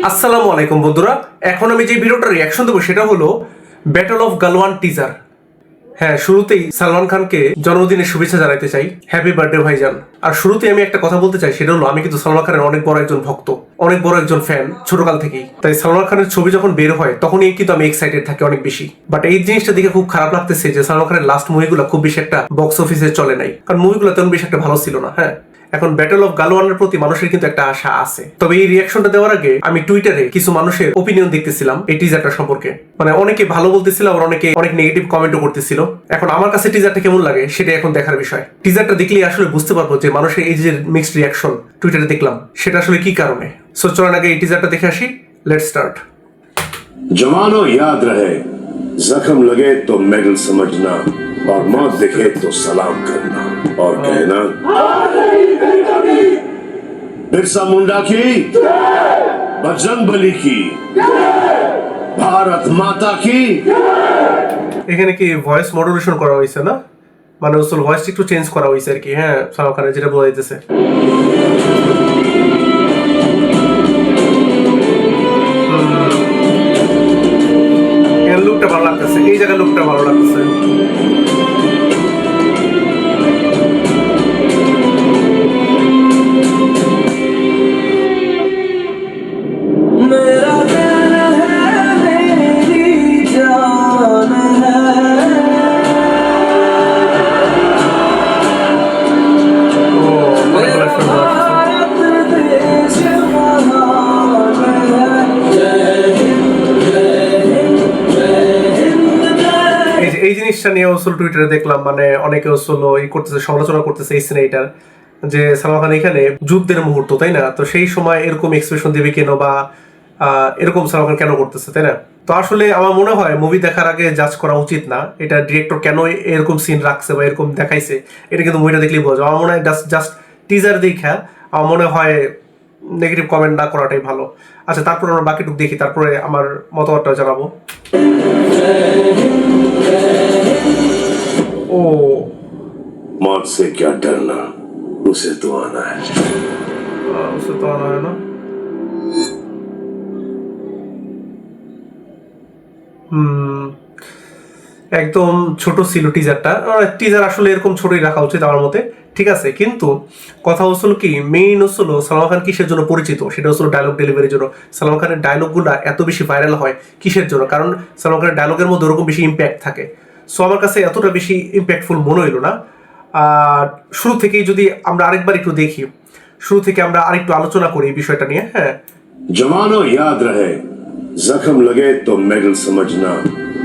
আসসালামু আলাইকুম বন্ধুরা, এখন আমি যে ভিডিওটার রিয়াকশন দেবো সেটা হলো ব্যাটল অফ গালওয়ান টিজার। হ্যাঁ, শুরুতেই সালমান খানকে জন্মদিনের শুভেচ্ছা জানাতে চাই, হ্যাপি বার্থডে ভাইজান। আর শুরুতেই আমি একটা কথা বলতে চাই, সেটা হলো আমি কিন্তু সালমান খানের অনেক বড় একজন ভক্ত, অনেক বড় একজন ফ্যান ছোটকাল থেকেই। তাই সালমান খানের ছবি যখন বের হয় তখনই কিন্তু আমি এক্সাইটেড থাকি অনেক বেশি। বাট এই জিনিসটা দেখে খুব খারাপ লাগতেছে যে সালমান খানের লাস্ট মুভিগুলো খুব বেশি একটা বক্স অফিসে চলে নাই, কারণ মুভিগুলো তেমন বেশি একটা ভালো ছিল না। হ্যাঁ, এখন ব্যাটল অফ গালওয়ানের প্রতি মানুষের কিন্তু একটা আশা আছে। তবে এই রিয়াকশনটা দেওয়ার আগে আমি টুইটারে কিছু মানুষের ওপিনিয়ন দেখতেছিলাম এই টিজারটা সম্পর্কে। মানে অনেকে ভালো বলতেছিল, আর অনেকে অনেক নেগেটিভ কমেন্টও করতেছিল। এখন আমার কাছে টিজারটা কেমন লাগে সেটা এখন দেখার বিষয়। টিজারটা দেখলেই আসলে বুঝতে পারবো যে মানুষের এই যে মিক্সড রিয়াকশন টুইটারে দেখলাম সেটা আসলে কি কারণে। সো চলেন আগে এই টিজারটা দেখে আসি। Let's start. जवानों याद रहे, जख्म लगे तो मेडल समझना और मौत दिखे तो सलाम करना और कहना बिरसा मुंडा की, बजरंग बली की, भारत माता की। এখানে কি ভয়েস মডুলেশন করা হয়েছে না, মানে আসলে ভয়েসটা একটু চেঞ্জ করা হয়েছে আর কি। হ্যাঁ, সালমান খানের যেটা বোঝা যাইতেছে। লুকটা ভালো লাগতেছে, এই জায়গায় লুকটা ভালো লাগতেছে। এই জিনিসটা নিয়ে আসলে টুইটারে দেখলাম, মানে অনেকে আসলে এই করতেছে, সমালোচনা করতেছে এই সিনেমাটার, যে সালমান খান এখানে যুদ্ধের মুহূর্ত, তাই না? তো সেই সময় এরকম এক্সপ্রেশন দেবে কেন, বা এরকম সালমান খান কেন করতেছে, তাই না? তো আসলে আমার মনে হয় মুভি দেখার আগে জাজ করা উচিত না এটা ডিরেক্টর কেন এরকম সিন রাখছে বা এরকম দেখাইছে। এটা কিন্তু মুভিটা দেখলেই বোঝা যায়। আমার মনে হয় জাস্ট টিজার দেখা আমার মনে হয় নেগেটিভ কমেন্ট না করাটাই ভালো। আচ্ছা, তারপরে আমরা বাকিটুকু দেখি, তারপরে আমার মতামতটা জানাবো। ओ मौत से क्या डरना, उसे तो आना है। उसे तो आना है ना। একদম ছোট ছিল টিজারটা। টিজার আসলে এরকম ছোটই রাখা উচিত আমার মতে, ঠিক আছে। কিন্তু কথা হচ্ছিল কি, মেইন হচ্ছিল সালমান খান কিসের জন্য পরিচিত, সেটা হচ্ছিল ডায়লগ ডেলিভারির জন্য। সালমান খানের ডায়লগগুলো এত বেশি ভাইরাল হয় কিসের জন্য? কারণ সালমান খানের ডায়লগের মধ্যে ওরকম বেশি ইম্প্যাক্ট থাকে। সো আমার কাছে এতটা বেশি ইম্প্যাক্টফুল মনে হইল না। আর শুরু থেকেই যদি আমরা আরেকবার একটু দেখি, শুরু থেকে আমরা আরেকটু আলোচনা করি এই বিষয়টা নিয়ে। হ্যাঁ, जवानों याद रहे, जख्म लगे तो मेडल समझना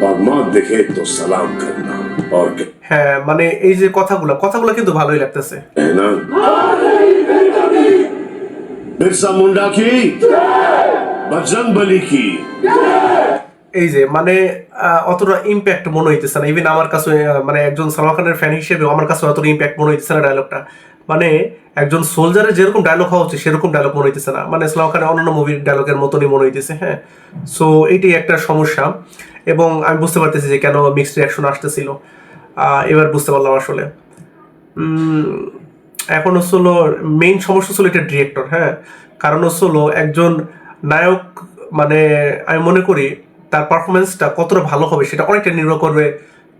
और मौत दिखे तो सलाम करना और হ্যাঁ, মানে এই যে কথাগুলো কিন্তু ভালোই লাগতেছে। कहना बिरसा मुंडा की, बजरंग बली की। এই যে মানে অতটা ইম্প্যাক্ট মনে হইতেছে না। ইভেন আমার কাছে মানে একজন সালমান খানের ফ্যান হিসেবে আমার কাছে অতটা ইম্প্যাক্ট মনে হইতেছে না ডায়লগটা। মানে একজন সোলজারের যেরকম ডায়লগ হওয়া উচিত সেরকম ডায়লগ মনে হইতেছে না, মানে সালমান খানের অন্যান্য মুভির ডায়লগের মতনই মনে হইতেছে। হ্যাঁ, সো এইটাই একটা সমস্যা, এবং আমি বুঝতে পারতেছি যে কেন মিক্সড রিয়াকশন আসতেছিল। এবার বুঝতে পারলাম আসলে। এখন হচ্ছিল মেইন সমস্যা ছিল এটা ডিরেক্টর। হ্যাঁ, কারণ হচ্ছিল একজন নায়ক, মানে আমি মনে করি তার পারফরমেন্সটা কতটা ভালো হবে সেটা অনেকটা নির্ভর করবে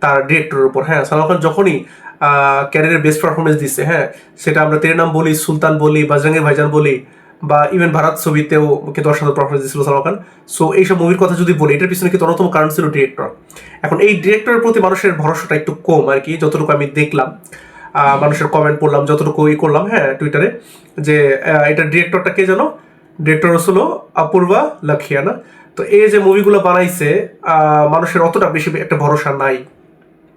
তার ডিরেক্টরের উপর। হ্যাঁ, সালমান খান যখনই ক্যারিয়ারের বেস্ট পারফরমেন্স দিচ্ছে, হ্যাঁ, সেটা আমরা তেরে নাম বলি, সুলতান বলি, বজরঙ্গি ভাইজান বলি, বা ইভেন ভারত ছবিতেও কিন্তু অসাধারণ পারফরমেন্স দিচ্ছিল সালমান খান। সো এইসব মুভির কথা যদি বলি, এটার পিছনে কিন্তু অন্যতম কারণ ছিল ডিরেক্টর। এখন এই ডিরেক্টরের প্রতি মানুষের ভরসাটা একটু কম আর কি, যতটুকু আমি দেখলাম, মানুষের কমেন্ট পড়লাম, যতটুকু করলাম হ্যাঁ টুইটারে, যে এটা ডিরেক্টরটা কে জানো, ডিরেক্টর হলো অপূর্বা লাখিয়ানা। তো এই যে মুভিগুলো বানাইছে, মানুষের অতটা বেশি একটা ভরসা নাই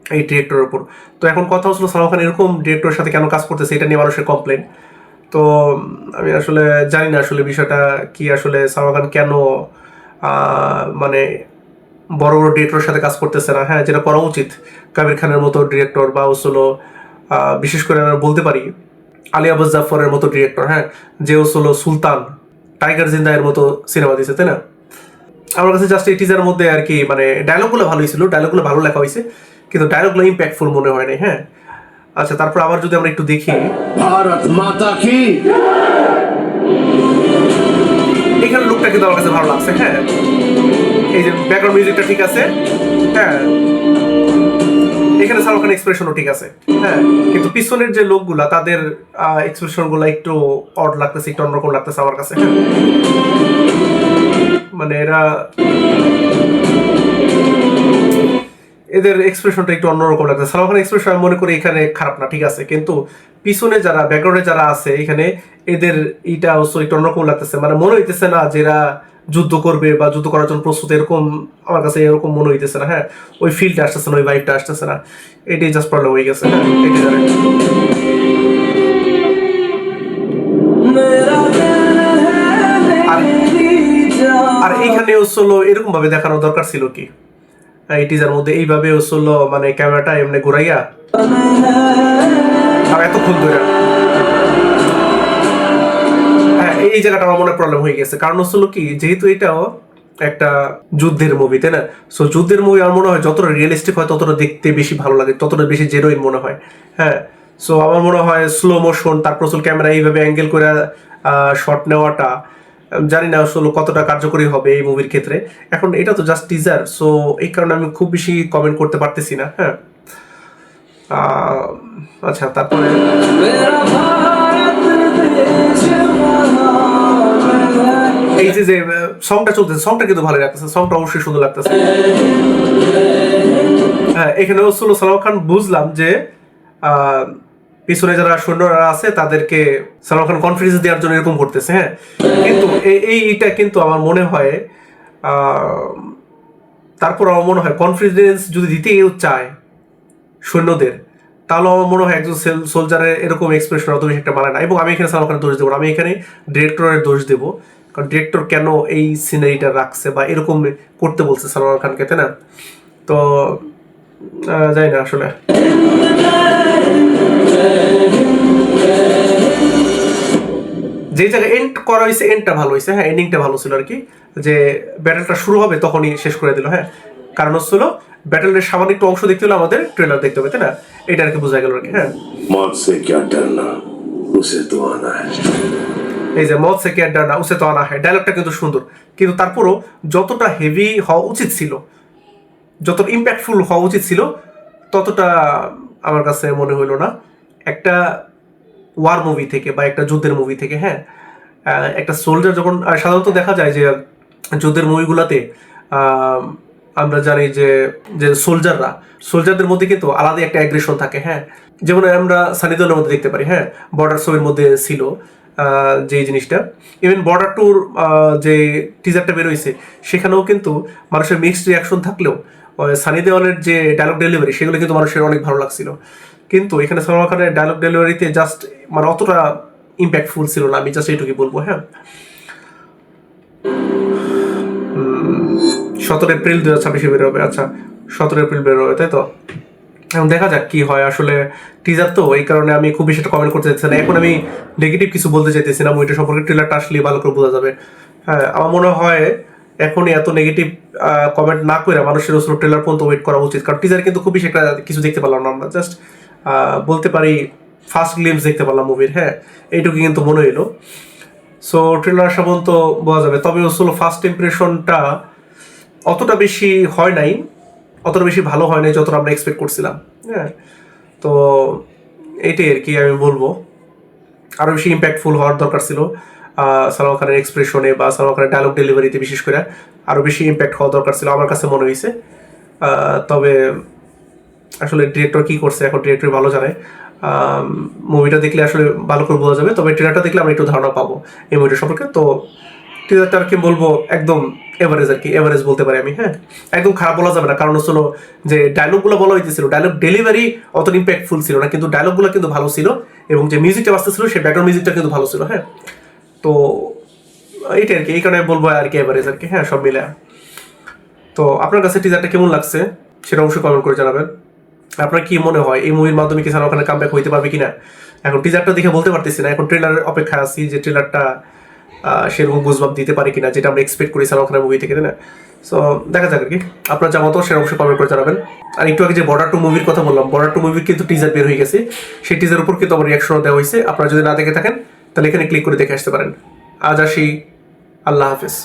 এই ডিরেক্টরের উপর। তো এখন কথা হচ্ছিল সালমান খান এরকম ডিরেক্টরের সাথে কেন কাজ করতেছে, এটা নিয়ে মানুষের কমপ্লেন। তো আমি আসলে জানি না আসলে বিষয়টা কি, আসলে সালমান খান কেন মানে বড় বড় ডিরেক্টরের সাথে কাজ করতেছে না। হ্যাঁ, যেটা করা উচিত কাবির খানের মতো ডিরেক্টর, বা হচ্ছিল বিশেষ করে আমরা বলতে পারি আলী আব্বাস জাফরের মতো ডিরেক্টর। হ্যাঁ, যে হচ্ছিল সুলতান, টাইগার জিন্দা এর মতো সিনেমা দিয়েছে, তাই না? আমার কাছে জাস্ট এই টিজারের মধ্যে আর কি, মানে ডায়লগগুলো ভালোই ছিল, ডায়লগগুলো ভালো লেখা হয়েছে, কিন্তু ডায়লগগুলো ইম্প্যাক্টফুল মনে হয় নাই। হ্যাঁ, আচ্ছা, তারপর আবার যদি আমরা একটু দেখি, भारत माता की। এখানে লুকটা কিন্তু আমার কাছে ভালো লাগছে। হ্যাঁ, এই যে ব্যাকগ্রাউন্ড মিউজিকটা ঠিক আছে, হ্যাঁ, এখানে সালমান খানের এক্সপ্রেশনও ঠিক আছে। হ্যাঁ, কিন্তু পিছনের যে লোকগুলা তাদের এক্সপ্রেশন গুলা একটু অড লাগতেছে, একটু অন্যরকম লাগতেছে আমার কাছে। হ্যাঁ, মানে এদের এক্সপ্রেশনটা একটু অন্যরকম লাগছে। সালমান খানের এক্সপ্রেশন আমি মনে করি এখানে খারাপ না, ঠিক আছে, কিন্তু পিছনে যারা ব্যাকগ্রাউন্ডে যারা আছে এখানে এদের এইটা অবশ্য একটু অন্যরকম লাগতেছে। মানে মনে হইতেছে না যে এরা যুদ্ধ করবে বা যুদ্ধ করার জন্য প্রস্তুত, এরকম আমার কাছে এরকম মনে হইতেছে না। হ্যাঁ, ওই ফিলটা আসতেছে না, ওই ভাইবটা আসতেছে না। এটাই জাস্ট প্রবলেম হয়ে গেছে। হ্যাঁ, এটাই জানেন। আর এইখানে হলো এরকম ভাবে দেখানো দরকার ছিল কি, এই টিজার মধ্যে এইভাবে হলো মানে ক্যামেরাটা এমনি ঘুরাইয়া আর এতক্ষণ ধরে। হ্যাঁ, এই জায়গাটা আমার মনে প্রবলেম হয়ে গেছে। কারণ হলো কি, যেহেতু এটাও একটা যুদ্ধের মুভি, তাই না? সো যুদ্ধের মুভি আমার মনে হয় যতটা রিয়েলিস্টিক হয় ততটা দেখতে বেশি ভালো লাগে, ততটা বেশি জেনুইন মনে হয়। হ্যাঁ, সো আমার মনে হয় স্লো মোশন, তারপর ক্যামেরা এইভাবে অ্যাঙ্গেল করে শট নেওয়াটা জানি না আসলে কতটা কার্যকরী হবে এই মুভির ক্ষেত্রে। এখন এটা তো জাস্ট টিজার, সো এই কারণে আমি খুব বেশি কমেন্ট করতে পারতেছি না। হ্যাঁ, আচ্ছা, তারপরে এই যে যে সংটা চলতেছে, সংটা কিন্তু ভালো লাগতেছে, সংটা অবশ্যই সুন্দর লাগতেছে। হ্যাঁ, এখানে হলো সালমান খান বুঝলাম যে পিছনে যারা সৈন্যরা আছে তাদেরকে সালমান খান কনফিডেন্স দেওয়ার জন্য এরকম করতেছে। হ্যাঁ, কিন্তু এইটা কিন্তু আমার মনে হয় তারপর আমার মনে হয় কনফিডেন্স যদি দিতেও চায় সৈন্যদের, তাহলে আমার মনে হয় একজন সোলজারের এরকম এক্সপ্রেশন অত বেশি একটা মানে না। এবং আমি এখানে সালমান খানের দোষ দেবো না, আমি এখানে ডিরেক্টরের দোষ দেবো। কারণ ডিরেক্টর কেন এই সিনারিটা রাখছে বা এরকম করতে বলছে সালমান খানকে, তাই না? তো জানি না আসলে। যে জায়গায় এন্ড করা হয়েছে এন্ডটা ভালো হয়েছে। হ্যাঁ, এন্ডিংটা ভালো ছিল আর কি, যে ব্যাটেলটা শুরু হবে তখনই শেষ করে দিল। হ্যাঁ, কারণ হচ্ছিল ব্যাটেলের সামান্য একটু অংশ দেখতে হলে আমাদের ট্রেলার দেখতে হবে, তাই না? এটা আর কি বোঝা গেল আর কি। হ্যাঁ, मौत से क्या डरना उसे तो आना है। এই যে মত সে কে ডানা উসে তো আনা হয়, ডায়লগটা কিন্তু সুন্দর, কিন্তু তারপরও যতটা হেভি হওয়া উচিত ছিল, যতটা ইম্প্যাক্টফুল হওয়া উচিত ছিল ততটা আমার কাছে মনে হইলো না। একটা ওয়ার মুভি থেকে বা একটা যুদ্ধের মুভি থেকে, হ্যাঁ, একটা সোলজার যখন সাধারণত দেখা যায় যে যুদ্ধের মুভিগুলোতে আমরা জানি যে যে সোলজারদের মধ্যে কিন্তু আলাদা একটা অ্যাগ্রেশন থাকে। হ্যাঁ, যেমন আমরা সানি দেওয়ালের মধ্যে দেখতে পারি। হ্যাঁ, বর্ডার ছবির মধ্যে ছিল যে জিনিসটা। ইভেন বর্ডার টুর যে টিজারটা বেরোইছে সেখানেও কিন্তু মানুষের মিক্সড রিয়াকশন থাকলেও সানি দেওয়ালের যে ডায়লগ ডেলিভারি সেগুলো কিন্তু মানুষের অনেক ভালো লাগছিল। কিন্তু এখানে সালমান খানের ডায়লগ ডেলিভারিতে জাস্ট মানে অতটা ইম্প্যাক্টফুল ছিল না, আমি জাস্ট এইটুকুই বলবো। হ্যাঁ, 17 এপ্রিল 2026 বের হবে। আচ্ছা, 17 এপ্রিল বের হবে, তাই তো? এখন দেখা যাক কি হয়। আসলে টিজার তো, এই কারণে আমি খুব বেশি কমেন্ট করতে চাইছি না। এখন আমি নেগেটিভ কিছু বলতে চাইতেছি না, মুভিটা সম্পর্কে ট্রেলারটা আসলে ভালো করে বোঝা যাবে। হ্যাঁ, আমার মনে হয় এখনই এত নেগেটিভ কমেন্ট না করে মানুষের আসলে ট্রেলার পর্যন্ত ওয়েট করা উচিত। কারণ টিজার কিন্তু খুব বেশি একটা কিছু দেখতে পারলাম না আমরা, জাস্ট বলতে পারি ফার্স্ট গ্লিমস দেখতে পারলাম মুভির। হ্যাঁ, এইটুকু কিন্তু মনে হইলো। সো ট্রেলার আসা পর্যন্ত বোঝা যাবে। তবে আসলে ফার্স্ট ইমপ্রেশনটা অতটা বেশি হয় নাই, অতটা বেশি ভালো হয় নাই যতটা আমরা এক্সপেক্ট করছিলাম। হ্যাঁ, তো এইটাই আর কি আমি বলবো। আরও বেশি ইম্প্যাক্টফুল হওয়ার দরকার ছিল সালমান খানের এক্সপ্রেশনে বা সালমান খানের ডায়লগ ডেলিভারিতে, বিশেষ করে আরও বেশি ইম্প্যাক্ট হওয়া দরকার ছিল আমার কাছে মনে হয়েছে। তবে আসলে ডিরেক্টর কী করছে এখন ডিরেক্টর ভালো জানে। মুভিটা দেখলে আসলে ভালো করে বোঝা যাবে। তবে ট্রেলারটা দেখলে আমরা একটু ধারণা পাবো এই মুভিটা সম্পর্কে। তো ট্রেলারটা আর কি বলবো, একদম এভারেজ আর কি, এভারেজ বলতে পারি আমি। হ্যাঁ, একদম খারাপ বলা যাবে না, কারণ হচ্ছিল যে ডায়লগগুলো বলা হইতেছিল, ডায়লগ ডেলিভারি অত ইম্প্যাক্টফুল ছিল না, কিন্তু ডায়লগগুলো কিন্তু ভালো ছিল এবং যে মিউজিকটা বাজতেছিল সেই ব্যাকগ্রাউন্ড মিউজিকটা কিন্তু ভালো ছিল। হ্যাঁ, তো এইটাই আর কি, এই কারণে বলবো আর কি এভারেজ আর কি। হ্যাঁ, সব মিলে। তো আপনার কাছে টিজারটা কেমন লাগছে সেটা অবশ্যই কমেন্ট করে জানাবেন। আপনার কি মনে হয় এই মুভির মাধ্যমে কি সালমান খানের কামব্যাক হইতে পারবে কিনা? এখন টিজারটা দেখে বলতে পারতেছি না, এখন ট্রেলারের অপেক্ষায় আছি যে ট্রেলারটা সেরকম গুজবাব দিতে পারে কিনা, যেটা আমরা এক্সপেক্ট করি সালমান খানের মুভি থেকে, তাই না? সো দেখা যাক আর কি। আপনার যা মতো সেটা অবশ্যই কমেন্ট করে জানাবেন। আর একটু আগে যে বর্ডার টু মুভির কথা বললাম, বর্ডার টু মুভির কিন্তু টিজার বের হয়ে গেছে, সেই টিজার উপর কিন্তু আমার রিয়াকশনও দেওয়া হয়েছে। আপনারা যদি না দেখে থাকেন তাহলে এখানে ক্লিক করে দেখে আসতে পারেন। আজ আসি, আল্লাহ হাফেজ।